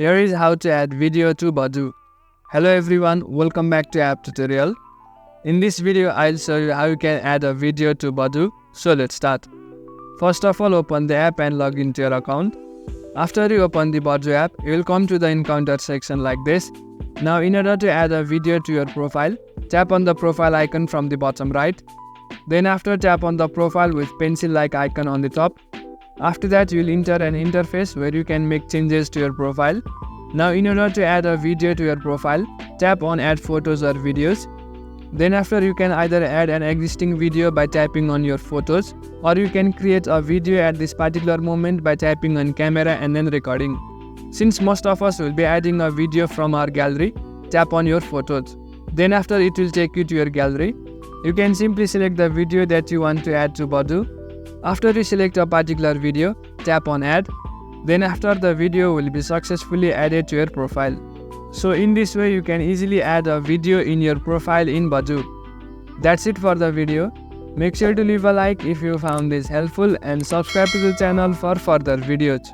Here is how to add video to Badoo. Hello everyone, welcome back to app tutorial. In this video, I'll show you how you can add a video to Badoo. So let's start. First of all, open the app and log into your account. After you open the Badoo app, you will come to the encounter section like this. Now in order to add a video to your profile, tap on the profile icon from the bottom right. Then after, tap on the profile with pencil-like icon on the top. After that, you will enter an interface where you can make changes to your profile. Now in order to add a video to your profile, tap on add photos or videos. Then after, you can either add an existing video by tapping on your photos, or you can create a video at this particular moment by tapping on camera and then recording. Since most of us will be adding a video from our gallery, tap on your photos. Then after, it will take you to your gallery. You can simply select the video that you want to add to Badoo. After you select a particular video, tap on add. Then after, the video will be successfully added to your profile. So in this way, you can easily add a video in your profile in Badoo. That's it for the video. Make sure to leave a like if you found this helpful and subscribe to the channel for further videos.